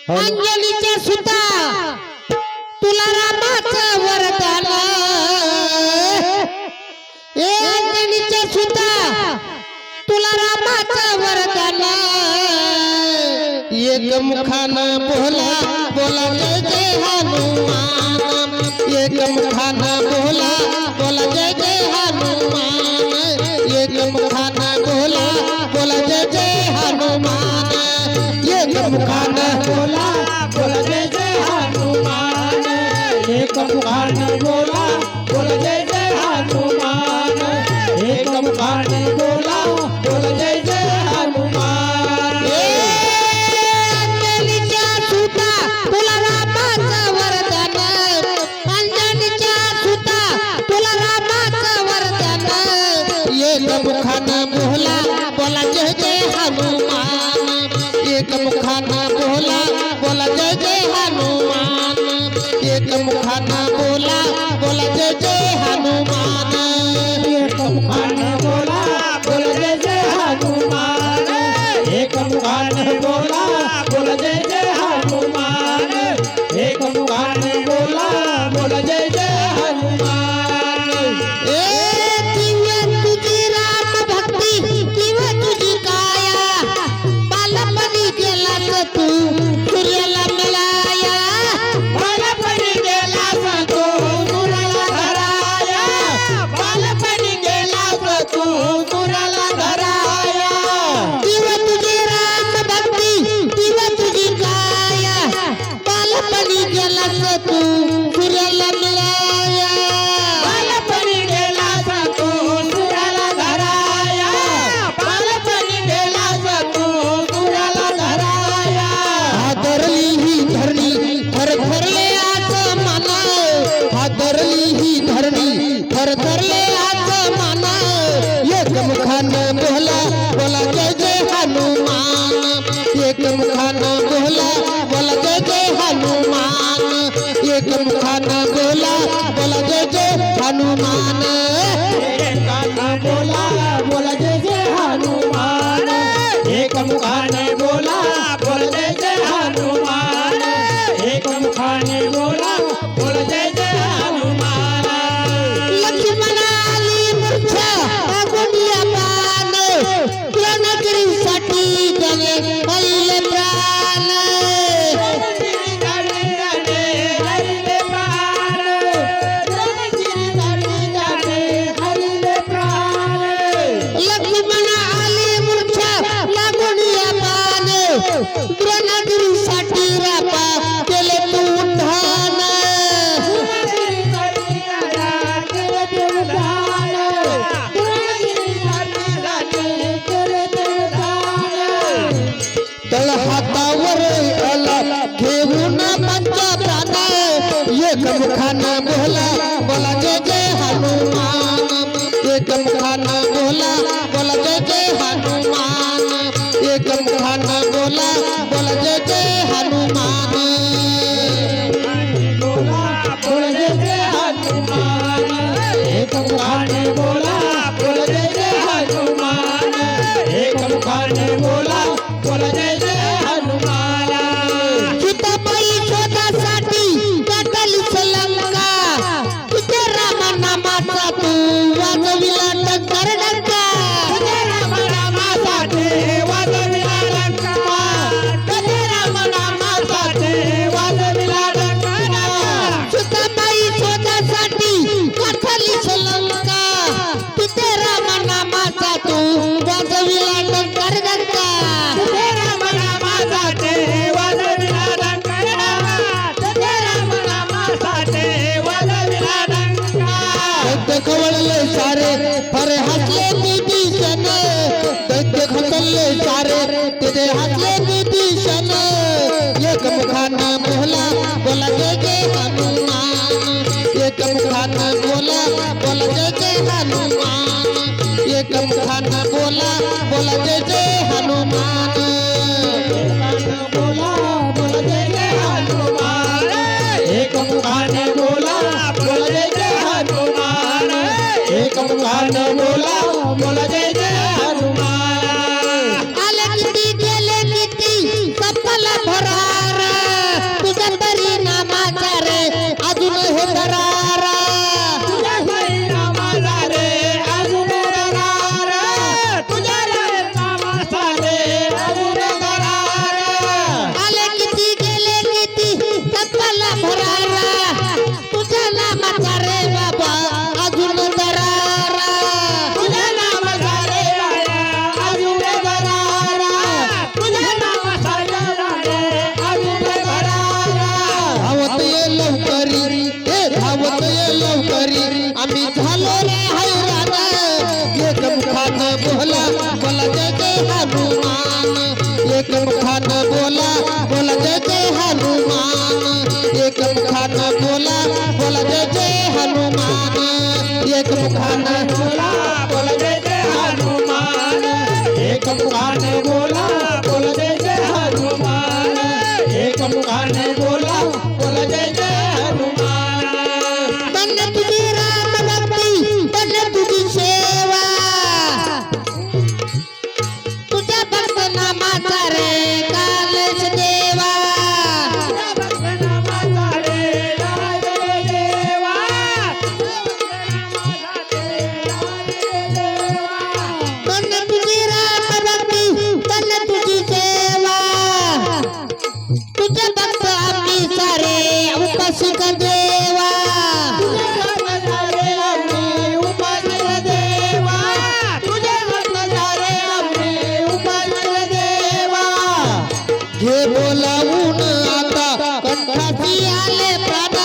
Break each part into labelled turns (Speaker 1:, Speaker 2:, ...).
Speaker 1: अंजलीच्या सुता तुला रामाचं वरदान ए अंजलीच्या सुता तुला रामाचं वरदान एक मुखानं बोला बोला जय जय हनुमान एक मुखानं बोला बोला जय जय हनुमान एक मुखानं बोला बोला जय जय हनुमान एक मुखानं
Speaker 2: बोला बोला जय जय हनुमान एक मुखाने बोला बोला जय जय हनुमान एक मुखाने बोला बोला जय जय हनुमान
Speaker 1: अंजनीच्या सुता तुला रामाचं वरदान अंजनीच्या सुता तुला रामाचं वरदान एक मुखानं बोला बोला जय जय हनुमान एक मुखानं बोला बोला जय जय हनुमान एक मुखानं बोला बोला जय जय हनुमान
Speaker 2: एक मुखाने बोला बोला जय जय हनुमान एक मुखाने बोला बोला जय जय हनुमान एक मुखाने बोला बोला जय जय हनुमान
Speaker 1: दिव्य तुझी राम भक्ती दिव्य तुझी काया बालपणी गेलास तू सूर्याला मिळाया
Speaker 2: बालपणी गेलास तू सूर्याला धराया बालपणी गेलास तू सूर्याला धराया
Speaker 1: दिव्य तुझी राम भक्ती दिव्य तुझी काया बालपणी गेलास तू सूर्याला मिळाया
Speaker 2: बालपणी गेलास तू सूर्याला धराया बालपणी गेलास तू सूर्याला धराया
Speaker 1: हादरली ही धरणी थरथरले आसमान हादरली ही धरणी थरथरले आसमान एक मुखानं बोला बोला जय जय हनुमान एक मुखानं बोला बोला जय जय हनुमान एक मुखानं बोला बोला जय जय हनुमान
Speaker 2: एकानं बोला बोला जय जय हनुमान एक मुखाने बोला बोला जय जय हनुमान एक मुखाने बोला बोला जय जय हनुमान
Speaker 1: लक्ष्मण आली मूर्छा अगोनिया पान रणगिरीसाठी त्याने पहिले प्राण लक्ष्मण आली मूर्छा लागोनिया पान रणगिरीसाठी रापा केले तू उद्धान तळ हातावर आला घेऊन पंचा प्राण एक मुखानं बोला बोला जय जय हनुमान एक मुखानं बोला बोला जय जय हनुमान एक मुखानं बोला बोला जय जय हनुमान
Speaker 2: बोला जय जय हनुमान एक मुखाने बोला बोला जय जय हनुमान एक मुखाने बोला बोला जय जय हनुमान
Speaker 1: सीताबाई शोधासाठी काटली लंका तिथे राम नामाचा तू वाजविला टंकार डंका
Speaker 2: रामासाठी वाजविला डंका रामासाठी वाजविला डंका
Speaker 1: सीताबाई शोधासाठी काटली लंका तिथे राम नामाचा तू वाजविला टंकार डंका
Speaker 2: रामासाठी वाजविला डंका रामासाठी वाजविला डंका
Speaker 1: दैत्य खवळले सारे फरे हसले विभीषण दैत्य खचले सारे तिथे हसले विभीषण एक मुखानं बोला बोला जय जय हनुमान एक मुखानं बोला बोला जय जय हनुमान एक मुखानं बोला बोला जय जय हनुमान
Speaker 2: बोला बोला जय जय हनुमान एक मुखाने बोला बोला जय जय हनुमान एक मुखाने बोला बोला जय जय हनुमान
Speaker 1: आले किती गेले किती सपला भरार हे दरारा
Speaker 2: तुझ्या साई नामाचा रे अजून दरार तुझ्या नामाचा रे अजून दरार
Speaker 1: आले किती गेले किती तत्वाला भरारा तुझ्या नामाचा रे बाबा अजून दरारा
Speaker 2: तुझ्या नामाचा रे अजून दरार तुझ्या नामाचा रे अजून दरार
Speaker 1: धावत ये लवकरी हे धावत ये लवकरी आम्ही झालो रे हैराण एक मुखानं बोला बोला जय जय हनुमान एक मुखानं बोला बोला जय जय हनुमान एक मुखानं बोला बोला जय जय हनुमान एक मुखानं
Speaker 2: बोला बोल जय जय हनुमान एक मुखाने बोला बोल जय जय हनुमान एक मुखाने बोला बोल जय जय हनुमान
Speaker 1: धन्य तुझी राम भक्ती धन्य तुझी सेवा तुझ्या भक्त नामाचा रे कालच देवा धन्य तुझी राम भक्ती धन्य तुझी सेवा तुझे भक्त आम्ही सारे उपासक देवा हे बोलावून आता कंठाची आले प्राण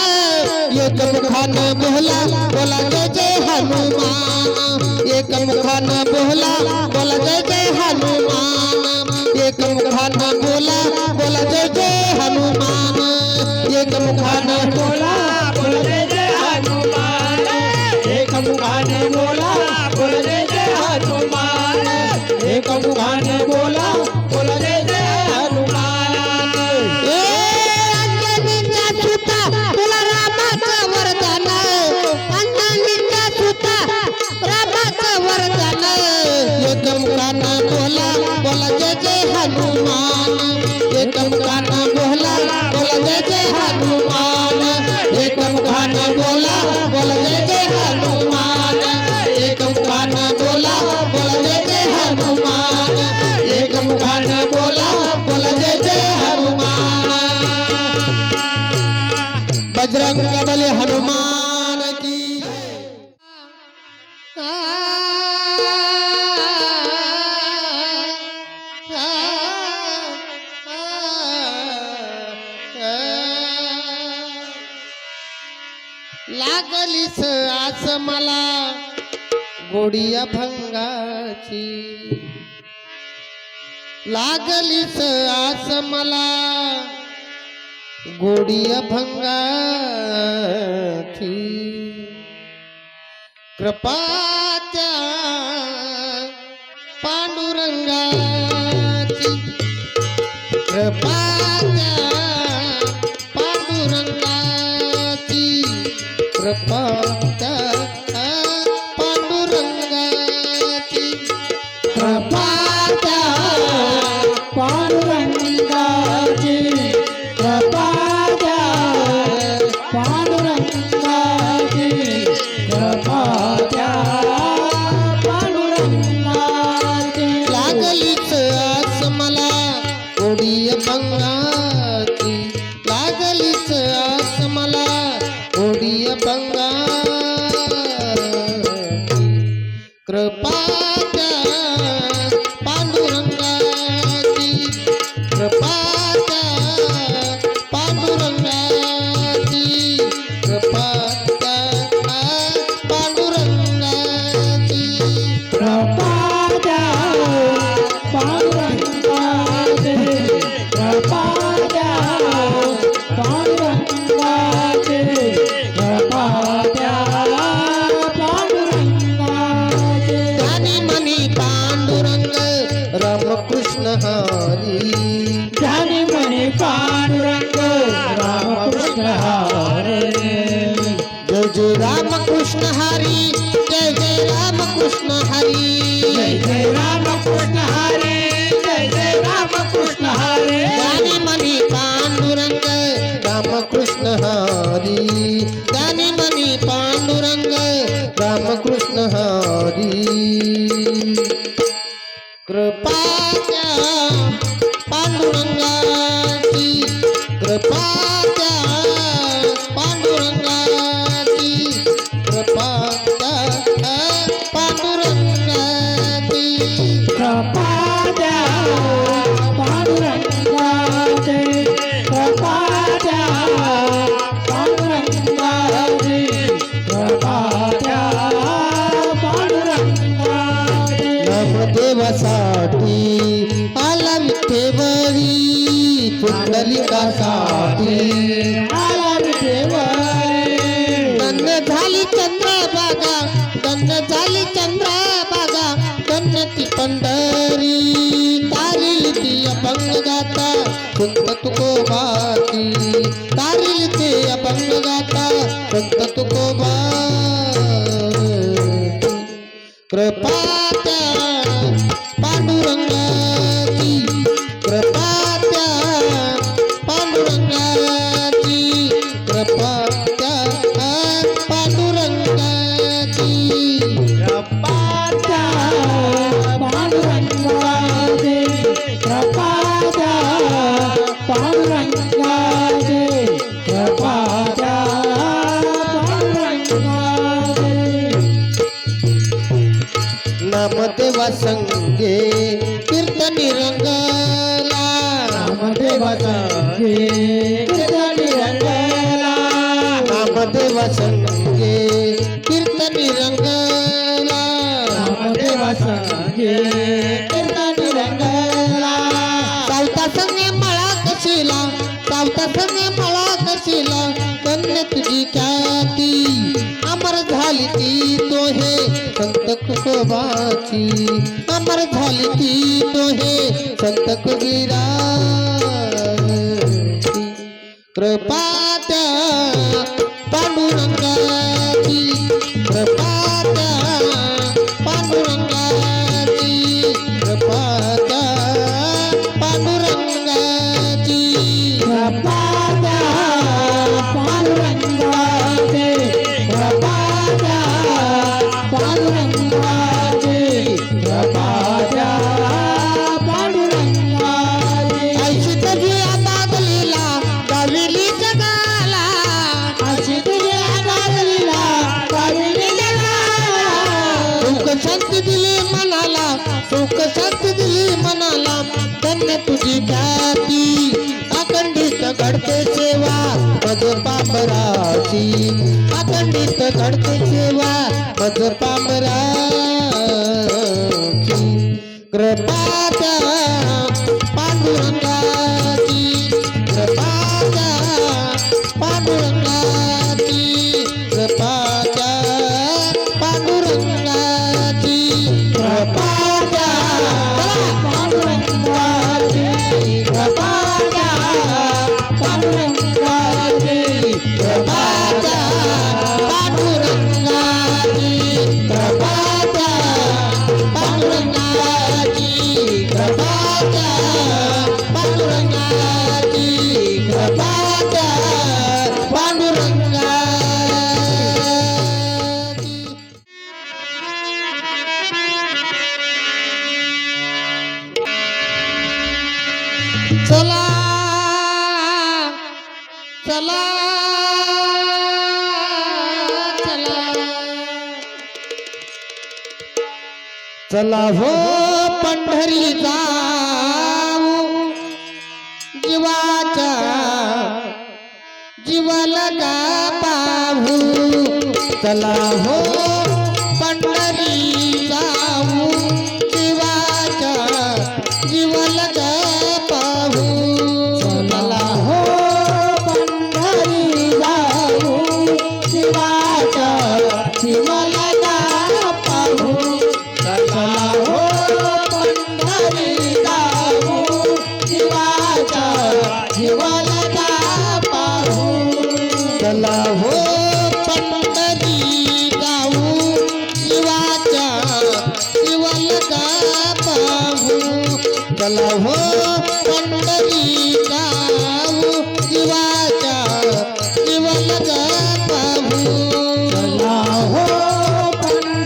Speaker 1: एक मुखानं बोला बोला जय जय हनुमान एक मुखानं बोला बोला जय जय हनुमान एक मुखानं बोला बोला जय जय हनुमान एक मुखानं
Speaker 2: बोला बोल जय जय हनुमान एक मुखाने बोला बोल जय जय हनुमान एक मुखाने बोला बोल जय जय हनुमान
Speaker 1: ए अंजनीचा सुता तुला रामाचं वरदान अंजनीचा सुता रामाचं वरदान एक मुखानं बोला बोला जय जय हनुमान एक मुखानं बोला बोला जय जय हनुमान एक मुखानं बोला बोला जय जय हनुमान एक मुखानं बोला बोला जय जय हनुमान एक मुखानं बोला बोला जय जय हनुमान बजरंग बली हनुमान की लागलीस आस मला गोडी अभंगाची लागलीस आस मला गोडी अभंगाची कृपा त्या पांडुरंगाची कृपा त्या पांडुरंगाची कृपा त्या पांडुरंगाची
Speaker 2: कृपा त्या पांडुरंगाची कृपा त्या पांडुरंगाची कृपा त्या पांडुरंगाची
Speaker 1: लागलीच आस मला गोडी अभंगाची लागलीच आस मला गोडी अभंगाची कृपा त्या पांडुरंगाची कृपा त्या पांडुरंगाची कृपा त्या पांडुरंगाची
Speaker 2: कृपा त्या पांडुरंगाची कृपा त्या पांडुरंगाची कृपा त्या पांडुरंगाची
Speaker 1: ज्ञानी मनी पांडुरंग रामकृष्ण हरी
Speaker 2: ज्ञानी म्हणे पांडुरंग रामकृष्ण हरे
Speaker 1: जय जय रामकृष्ण हरी जय जय रामकृष्ण हरी
Speaker 2: जय जय रामकृष्ण हरे जय जय रामकृष्ण हरे
Speaker 1: ज्ञानी मनी पांडुरंग रामकृष्ण हरी कृष्ण हरी कृपा त्या पांडुरंगाची कृपा त्या पांडुरंगाची कृपा त्या पांडुरंगाची
Speaker 2: कृपा द्या पांडुरंगाचे कृपा द्या पांडुरंगाचे कृपा द्या पांडुरंगाचे
Speaker 1: नामदेवासाठी आला विठेवरी पुंडलिकासाठी
Speaker 2: आला विठेवरी
Speaker 1: धन्य झाली चंद्रभागा धन्य झाली चंद्रभागा धन्य ती पंढरी तारील ती अभंग गाता संत तुकोबाची तारील ती अभंग गाता संत तुकोबाची कृपा त्या पांडुरंगाची कृपा त्या पांडुरंगाची कृपा त्या पांडुरंगाची
Speaker 2: कृपा द्या पांडुरंगाचे कृपा द्या पांडुरंगाचे कृपा द्या पांडुरंगाचे
Speaker 1: नामदेवा संगे कीर्तनी रंगला
Speaker 2: नामदेवा संगे कीर्तनी रंगला
Speaker 1: नामदेवा संगे कीर्तनी रंगला
Speaker 2: नामदेवा संगे कीर्तनी रंगला
Speaker 1: सावता संगे मळा कशीला सावता संगे मळा कशीला धन्य तुझी ख्याती अमर झाली ती तोहे संत तुकोबाची अमर झाली ती तोहे संत कबीराची कृपा त्या पांडुरंगाची कृपा त्या पांडुरंगाची कृपा त्या पांडुरंगाची
Speaker 2: कृपा द्या पांडुरंगाचे कृपा द्या पांडुरंगाचे कृपा द्या पांडुरंगाचे
Speaker 1: ऐशी तुझी आता दलीला गाविली जगाला
Speaker 2: अशी तुझी आगादलीला काविली जगाला
Speaker 1: सुख शांती दिली मनाला सुख शांती दिली मनाला धन्य तुझी ख्याती अखंडित घडते सेवा मज पामराची अखंडित घडते सेवा मज पामराची कृपा त्या पांडुरंगाची कृपा त्या पांडुरंगाची कृपा त्या पांडुरंगाची कृपा त्या
Speaker 2: पांडुरंगाचे कृपा द्या पांडुरंगाचे
Speaker 1: कृपा त्या पांडुरंगाची कृपा त्या पांडुरंगाची कृपा त्या पांडुरंगाची कृपा त्या पांडुरंगाची चला चला चला चला हो पंढरी जाऊ जीवाच्या जीवाला का पाहू चला हो पंढरी जाऊ जीवाच्या जीवाला का पाहू चला हो
Speaker 2: पंढरी जाऊ शिवाच्या शिवला पाहू चला हो पंढरी जाऊ शिवाच्या शिवला पाहू
Speaker 1: चला हो पंढरी जाऊ जीवाच्या जीवाला पाहू चला हो पंढरी जाऊ जीवाच्या जीवाला पाहू
Speaker 2: चला हो पंढरी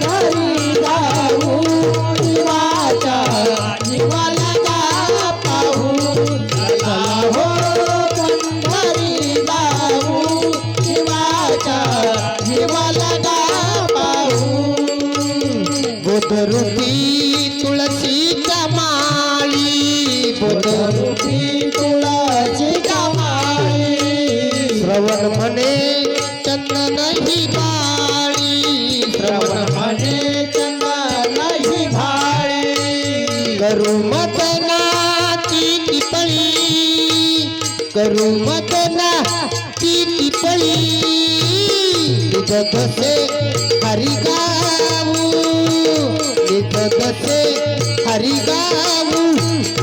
Speaker 2: जीवाला का पाहू
Speaker 1: बोधरूपी तुळशीच्या माळी
Speaker 2: रूपी तुळशीच्या माळी
Speaker 1: श्रवण म्हणे चंदन ही बाळी श्रवण
Speaker 2: म्हणे चंदन ही भाळी
Speaker 1: करू मदनाची टिपळी करू मदनाची टिपळी निजगसे हरी गाऊ निजगसे हरी गाऊ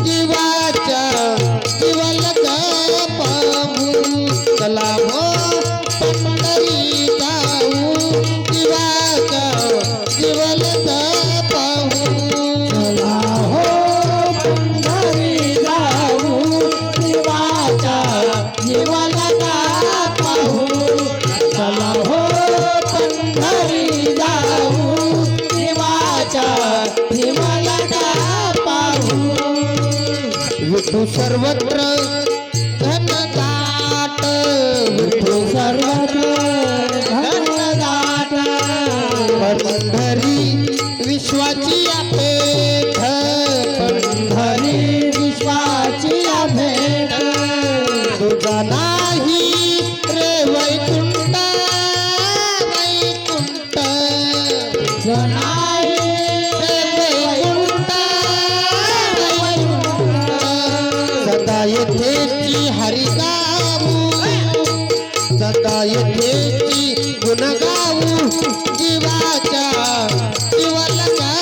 Speaker 1: जीवाच्या जीवाला पाहू चला हो पंढरी जाऊ जीवाच्या जीवाला पाहू
Speaker 2: चला हो पंढरी जाऊ जीवाच्या जीवाला का पाहू चला हो पंढरी जाऊ जीवाच्या जीवाला का पाहू
Speaker 1: विठू सर्वत्र घनदाट विठू
Speaker 2: सर्वत्र घनदाट
Speaker 1: पंढरी विश्वाची पेठ
Speaker 2: पंढरी विश्वाची भेट
Speaker 1: तुझा नाही रे वैकुंठ वैकुंठ
Speaker 2: जनाई
Speaker 1: वैकुंठ सदा येथेची हरी गाऊ सदा येथेची गुण गाऊ जीवाच्या जीवाला का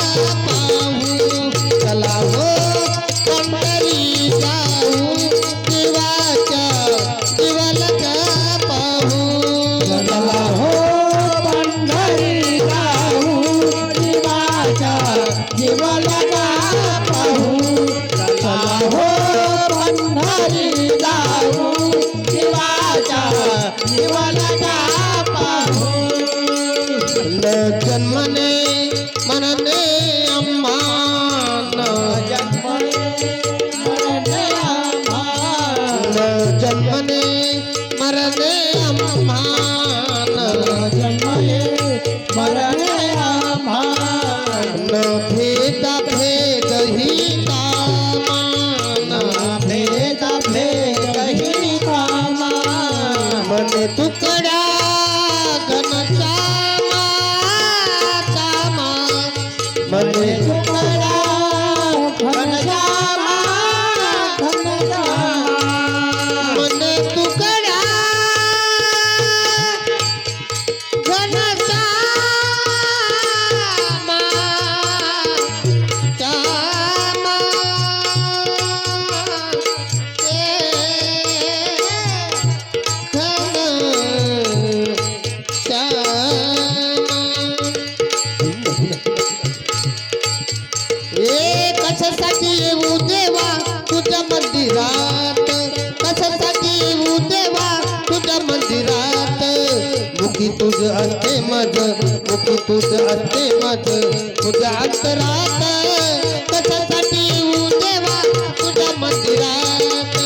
Speaker 1: पाहू चला हो पंढरी जाऊ जीवाच्या जीवाला का पाहू
Speaker 2: चला हो पंढरी जाऊ जीवाच्या जीवाला का पाहू चला हो पंढरी जाऊ जीवाच्या जीवाला का पाहू
Speaker 1: न जन्मने मनने अम्मान न जन्मने मरणे अम्मान न भेद भेद ही कामान मन तुकड्या घनश्यामा श्यामा मन मन तुकड्या घनश्यामा श्यामा कशासाठी येऊ देवा तुझ्या मंदिरात कशासाठी येऊ देवा तुझ्या मंदिरात मुखी तुझ असते मज मुखी तुझ असते मज तुझ्या अंतरात कशासाठी येऊ देवा तुझ्या मंदिरात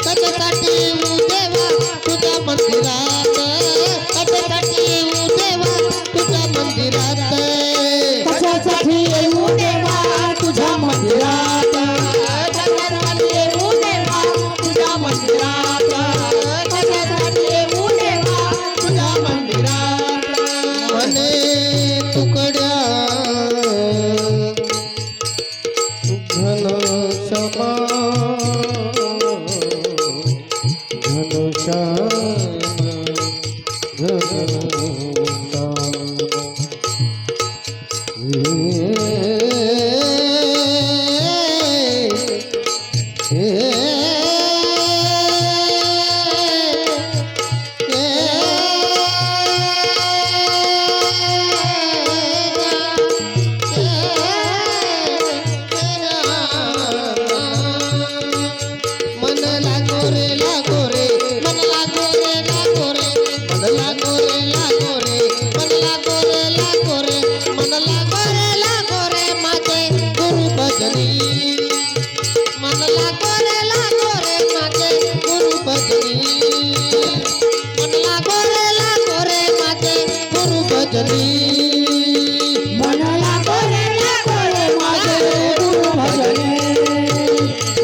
Speaker 1: कशासाठी येऊ देवा तुझ्या मंदिरात कशासाठी येऊ देवा तुझ्या मंदिरात
Speaker 2: कशासाठी येऊ देवा तुझ्या मंदिरात कशासाठी येऊ देवा तुझ्या मंदिरात कशासाठी येऊ देवा तुझ्या मंदिरात
Speaker 1: मने तुकड्या भजनी
Speaker 2: मनला गोरे माझे गुरु भजने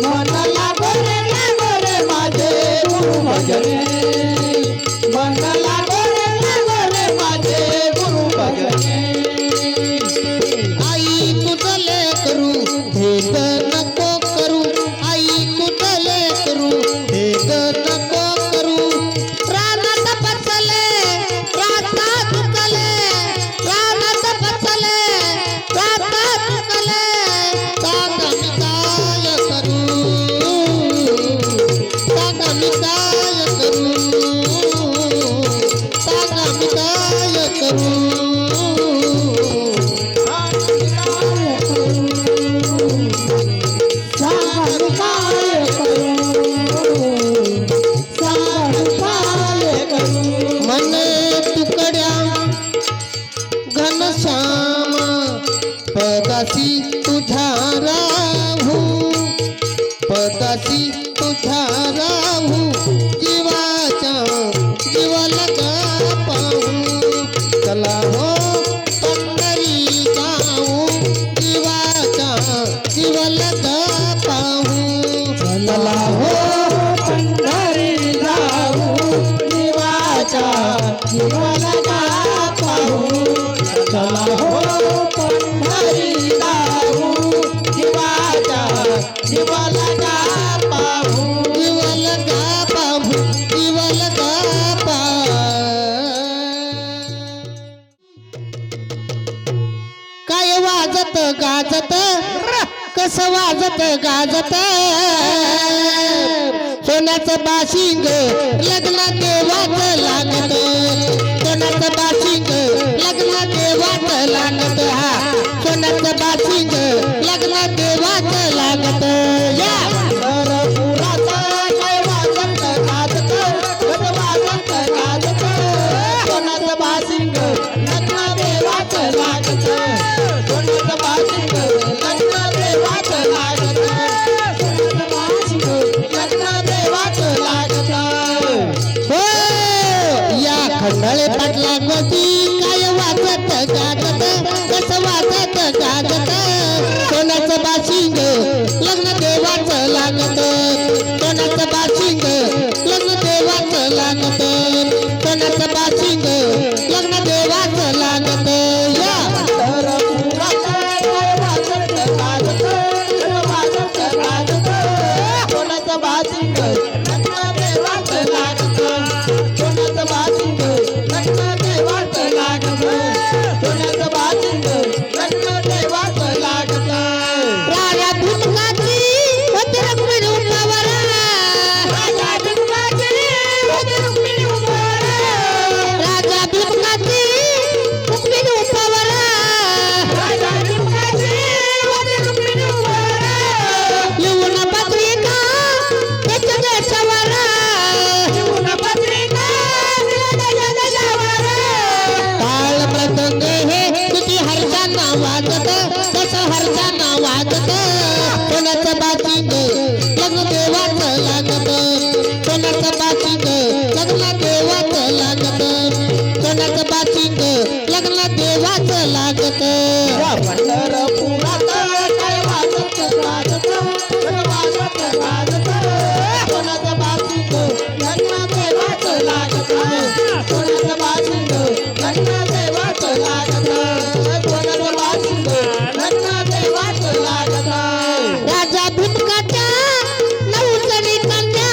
Speaker 2: मनला गोरे माझे गुरु भजने मनला गोरे माझे गुरु भजने
Speaker 1: आई तुझले करू भेद नको करू आई तुझले करू भेद नको करू रानात बसले रातात तुकले रानात बसले रातात तुकले सांगा मी काय करू सांगा मी काय करू सांगा मी काय करू मने तुकड्या घनश्याम पदासी तुझ्या राहू पदासी तुझ्या राहू जीवाच्या जीवाला का पाहू चला हो पंढरी जाऊ जीवाच्या जीवाला का पाहू चला हो
Speaker 2: पंढरी जाऊ जीवाच्या जीवाला का पाहू चला हो पंढरी जाऊ जीवाच्या जीवाला का पाहू
Speaker 1: जीवाला का पाहू जीवाला का काय वाजत गाजत कसं वाजत गाजत सोन्याचं बाशिंग लग्न देवाच लागत सोन्याचं बाशिंग लग्न देवाच लागत हा सोन्याचं बाशिंग लग्न देवाच लागत या
Speaker 2: पंढरपुराचा काय वाजत गाजत कसं वाजत गाजत सोन्याचं बाशिंग लग्न देवाच लागत सोन्याचं बाशिंग लग्न देवाच लागत सोन्याचं बाशिंग लग्न देवाच लागत
Speaker 1: हो या खंडाळे पाटला गोटी काय वाजत गाजत कसं वाजत गाजत सोन्याचं बाशिंग लग्न देवाचं लागत सोन्याचं बाशिंग लग्न देवाचं लागत सोन्याचं बाशिंग लग्न देवाचं लागत या
Speaker 2: पंढरपुराचा काय वाजत गाजत कसं वाजत गाजत सोन्याचं बाशिंग लग्न देवाच लागत सोन्याचं बाशिंग लग्न देवाच लागत सोन्याचं बाशिंग लग्न देवाच लागत
Speaker 1: राजा भिमकाची होती रुक्मिणी उपावर
Speaker 2: राजा भिमकाची होती रुक्मिणी उपावर
Speaker 1: राजा भिमकाची रुक्मिणी उपावर
Speaker 2: राजा भिमकाची होती रुक्मिणी उपावर
Speaker 1: लिहून पत्रिका त्याच्या देशावर
Speaker 2: लिहून पत्रिका दिल्या देशावर
Speaker 1: काळ प्रसंग हे किती हर्षांना वाजत तसं हर्षांना वाजत सोन्याचं बाशिंग लग्न देवाचं लागत सोन्याचं बाशिंग लग्न देवाचं लागत सोन्याचं बाशिंग लग्न देवाचं लागत
Speaker 2: पंढरपुरात काय वाजत गाजत कसं वाजत गाजत सोन्याचं बाशिंग लग्न देवाचं लागत सोन्याचं बाशिंग लग्न देवाचं लागत सोन्याचं बाशिंग लग्न देवाचं लागत
Speaker 1: राजा भिमकाच्या नऊजणी कन्या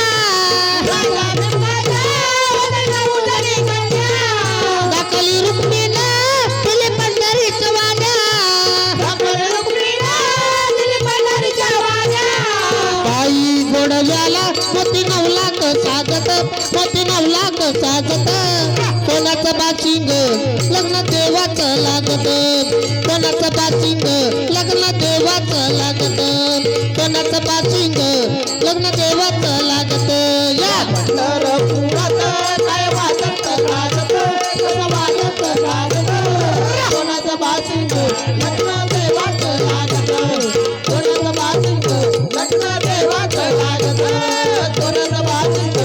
Speaker 2: राजा भिमकाच्या नऊजणी कन्या
Speaker 1: दाखली रुक्मिणी दिली पंढरीच्या वाड्या
Speaker 2: दाखल रुक्मिणी दिली पंढरीच्या वाड्या
Speaker 1: बाई गोडल्याला मोती 9 लाख साजत मोती 9 लाख साजत सोन्याचं बाशिंग लग्न देवाचं लागत सोन्याचं बाशिंग लग्न देवाचं लागत सोन्याचं बाशिंग लग्न देवाचं लागत या
Speaker 2: पंढरपुरात काय वाजत गाजत कसं वाजत गाजत सोन्याचं बाशिंग लग्न देवाचं लागत सोन्याचं बाशिंग लग्न देवाचं लागत सोन्याचं बाशिंग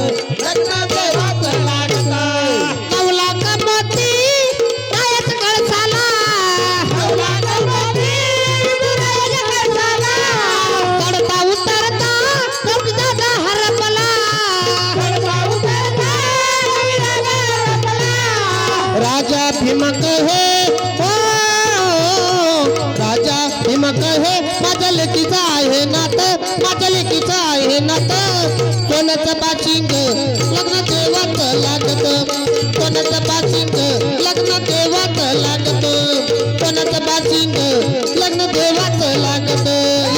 Speaker 2: लग्न देवाचं लागत
Speaker 1: 9 लाख मोती कायच ओ राजा भीम कहे माझ्या लेकीचा आहे नातं, माझ्या लेकीचा आहे नातं. सोन्याचं बाशिंग लग्न देवात लागत, सोन्याचं बाशिंग लग्न देवात लागत, सोन्याचं बाशिंग लग्न देवात लागत.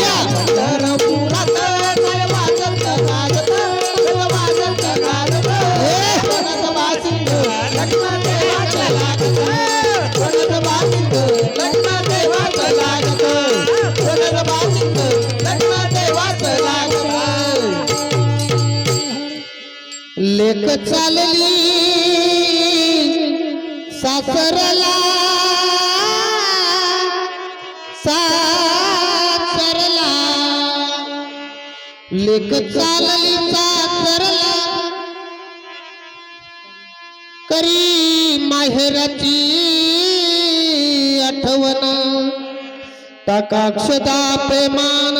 Speaker 1: या
Speaker 2: पंढरपुरात काय वाजत गाजत, वाजत गाजत. सोन्याचं बाशिंग लग्न देवात लागत, सोन्याचं बाशिंग लग्न देवात लागत, सोन्याचं बाशिंग लग्न देवात लागत.
Speaker 1: लेक चालली सासरला, सासरला लेक चालली सासरला, करी माहेराची आठवण. टाकाक्षदा प्रेमान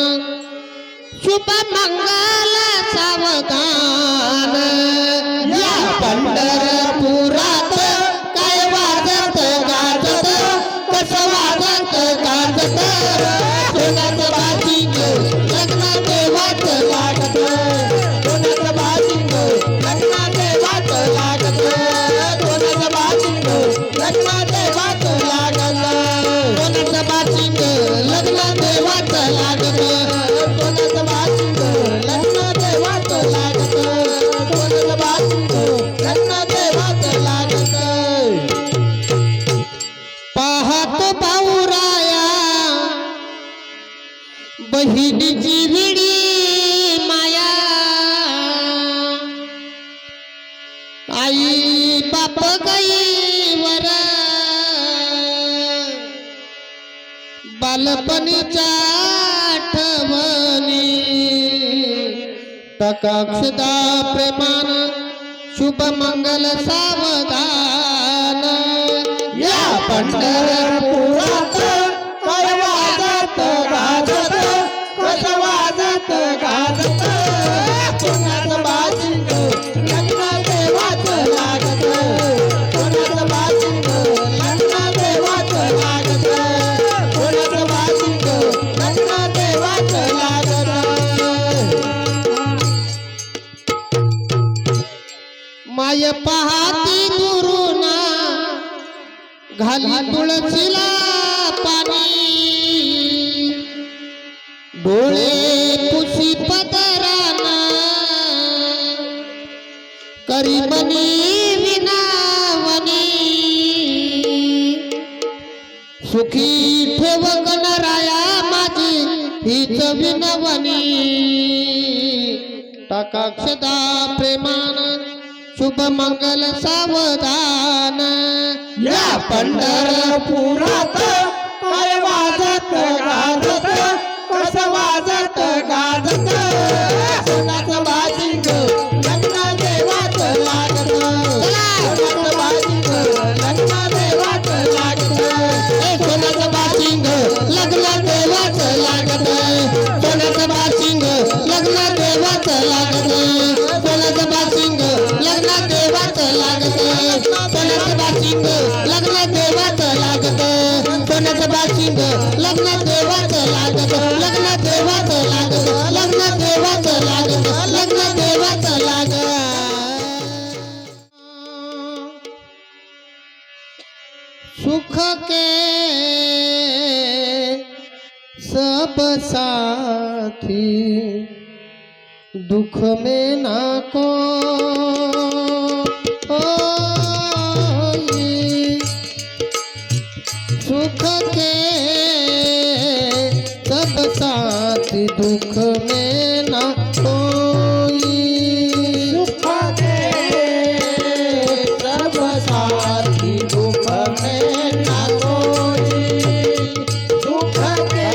Speaker 1: शुभ मंगल सावधान. या पंढरपुरात काय वाजत गाजत, कसं वाजत गाजत. सोन्याचं बाशिंग लग्न देवात लागत,
Speaker 2: सोन्याचं बाशिंग लग्न देवात लागत, सोन्याचं बाशिंग लग्न देवात लागत,
Speaker 1: सोन्याचं बाशिंग लग्न देवात लागत.
Speaker 2: सोन्याचं बाशिंग लग्न देवात लागत, सोन्याचं बाशिंग लग्न देवात लागत.
Speaker 1: पाहत भाऊराया बहिणीची विडी माया, आई बाप गाईवर बालपणीच्या आठवणी. टकाक्षदा प्रेमान शुभ मंगल सावधान.
Speaker 2: या पंढरपुरात काय वाजत गाजत, कसं वाजत गाजत. सोन्याचं बाशिंग लग्न देवात लागत, सोन्याचं बाशिंग लग्न देवात लागत, सोन्याचं बाशिंग लग्न देवात लागत.
Speaker 1: माय पहाती दुरुना घाली तुळशीला पाणी, डोळे पुशी पदराना करी मनी विनावनी. सुखी ठेव गणराया माझी हीच विनवनी. टाकाक्षदा प्रेमान शुभ मंगल सावधान.
Speaker 2: या पंढरपुरात काय वाजत गाजत, कसं वाजत गाजत. सोन्याचं बाशिंग लग्न देवात लागत, सोन्याचं बाशिंग लग्न देवात लागत,
Speaker 1: सोन्याचं बाशिंग लग्न देवाच लागत, सोन्याचं बाशिंग लग्न देवाच लागत, सोन्याचं बाशिंग लग्न देवाच लागत, सोन्याचं बाशिंग लग्न देवाच लागत, सोन्याचं बाशिंग लग्न देवाच लागत, लग्न देवाच लागत, लग्न देवाच लागत, लग्न देवाच लागत. सुख के सब साथी दुख में ना कोई, सुख के सब साथी दुख में ना कोई,
Speaker 2: सुख के सब साथी दुख में ना कोई, सुख के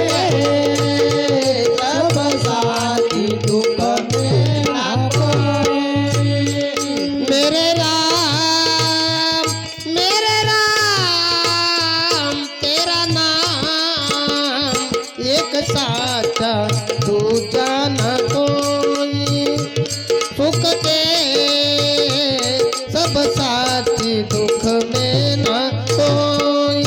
Speaker 2: सब साथी दुख में ना कोई.
Speaker 1: मेरे राम तेरा नाम एक साचा दूजा न कोई, सुख के सब साथी दुख में न कोई.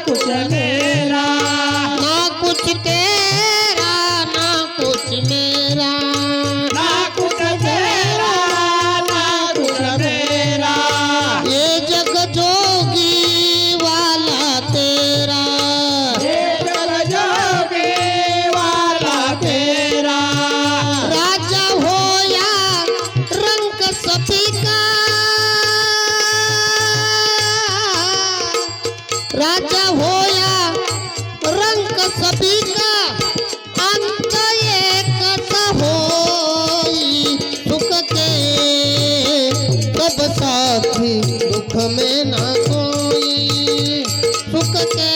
Speaker 2: कुछ मेरा
Speaker 1: ना कुछ तेरा ना कुछ मेरा
Speaker 2: ना कुछ तेरा ना कुछ मेरा
Speaker 1: ये जग जोगी वाला तेरा
Speaker 2: ये जग जोगी वाला तेरा
Speaker 1: राजा हो या रंग सभी का राजा हो या रंग सभी का अंत एक सा होई सुख के सब साथी दुख में ना कोई सुख के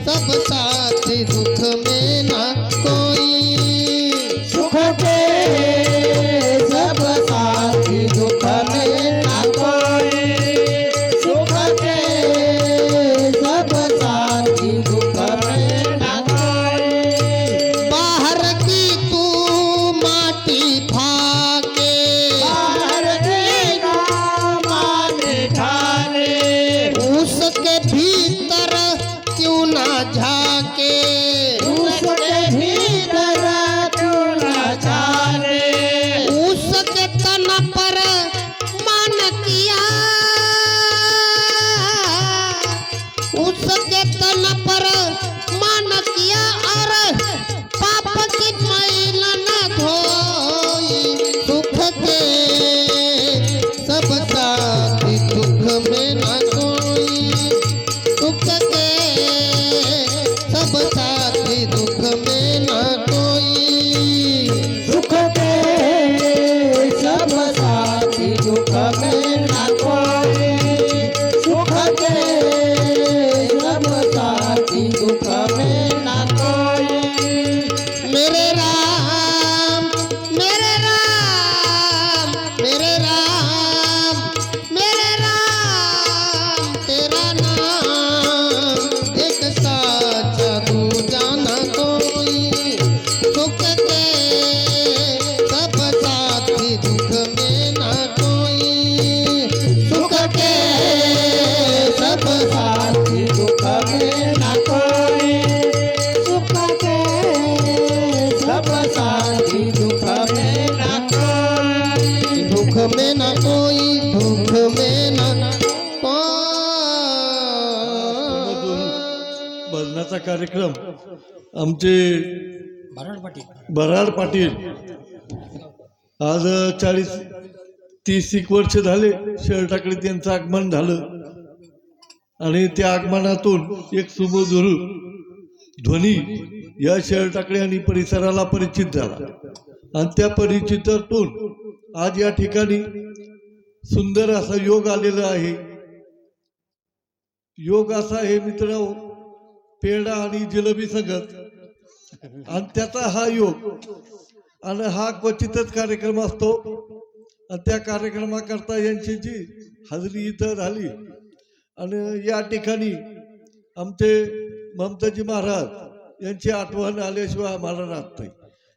Speaker 1: सब साथी दुख में ना कोई
Speaker 2: सुख के सब साथी दुख में ना कोई सुख के सब साथी दुख में ना कोई
Speaker 1: बाहर की तू माटी फाके
Speaker 2: बाहर की माने ठाने
Speaker 1: उसके भीतर क्यों ना झाके
Speaker 2: उसके भीतर क्यों न जाने
Speaker 1: उसके तन पर मन किया उसके तन पर मन किया और पाप की मैल न धोई सुख के सब साथी दुख में न कोई सुख के सब साथी दुख में न कोई
Speaker 2: सुख के सब साथी दुख में न कोई सुख के सब साथी दुख में न कोई
Speaker 1: मेरे राम मेरे राम मेरे राम मेरे राम तेरा नाम एक साचा तू जाना कोई सुख के सब साथी दुख में ना कोई सुख के सब
Speaker 2: साथी दुख में न कोई सुख के सब साथी दुख में न कोई
Speaker 1: दुख में न कोई दुख में न
Speaker 3: भजनाचा कार्यक्रम आमचे बराड पाटील आज 40-30 वर्ष झाले शहर त्यांचं आगमन झालं आणि त्या आगमनातून एक सुमधुर ध्वनी या शहर टाकळी आणि परिसराला परिचित झाला आणि त्या परिचितातून आज या ठिकाणी सुंदर असा योग आलेला आहे. योग असा आहे मित्र पेढा आणि जिलेबी संगत आणि त्याचा हा योग आणि हा क्वचितच कार्यक्रम असतो आणि त्या कार्यक्रमाकरता यांची जी हजेरी इथं झाली आणि या ठिकाणी आमचे ममताजी महाराज यांची आठवण आल्याशिवाय आम्हाला राहत नाही.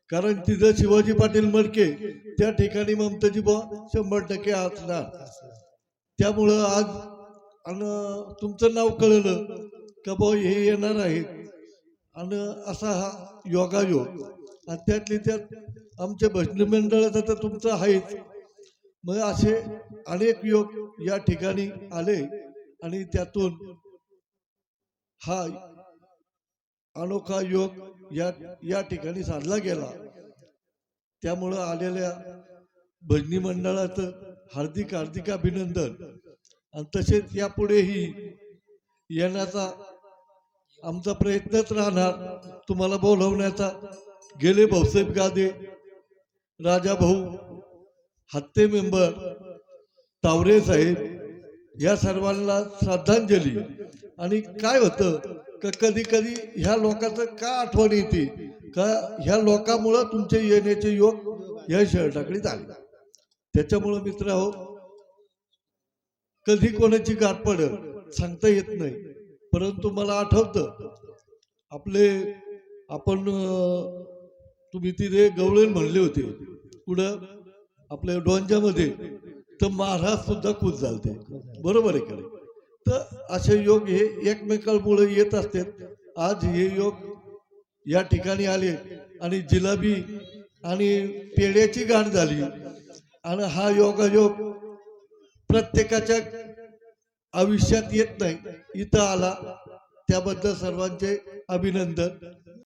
Speaker 3: कारण तिथं शिवाजी पाटील मडके त्या ठिकाणी ममताजी बुवा 100% असणार. त्यामुळं आज आणि तुमचं नाव कळलं का बुवा हे येणार आहेत आणि असा हा योगायोग आणि त्यातली त्यात आमच्या भजनी मंडळाचं तर तुमचं आहेच. मग असे अनेक योग या ठिकाणी आले आणि त्यातून हा अनोखा योग या ठिकाणी साधला गेला. त्यामुळं आलेल्या भजनी मंडळाचं हार्दिक हार्दिक अभिनंदन आणि तसेच यापुढेही येण्याचा आमचा प्रयत्नच राहणार तुम्हाला बोलवण्याचा. गेले भाऊसाहेब गादे, राजा भाऊ, हत्ते मेंबर, तावरे साहेब या सर्वांना श्रद्धांजली. आणि काय होतं का कधी कधी ह्या लोकांचं का आठवण येते का ह्या लोकांमुळं तुमचे येण्याचे योग या शहराकडे झाले. त्याच्यामुळं मित्र हो कधी कोणाची गाठ पडेल सांगता येत नाही. परंतु मला आठवतं आपण तुम्ही तिथे गवळण म्हणले होते पुढं आपल्या डोंजामध्ये तर महाराज सुद्धा खुश झालते. बरोबर आहे का? तर असे योग हे एकमेकांमुळे येत असतात. आज हे योग या ठिकाणी आले आणि जिलेबी आणि पेढ्याची गाठ झाली आणि हा योगायोग प्रत्येकाच्या आयुष्यात येत नाही, इथं आला त्याबद्दल सर्वांचे अभिनंदन.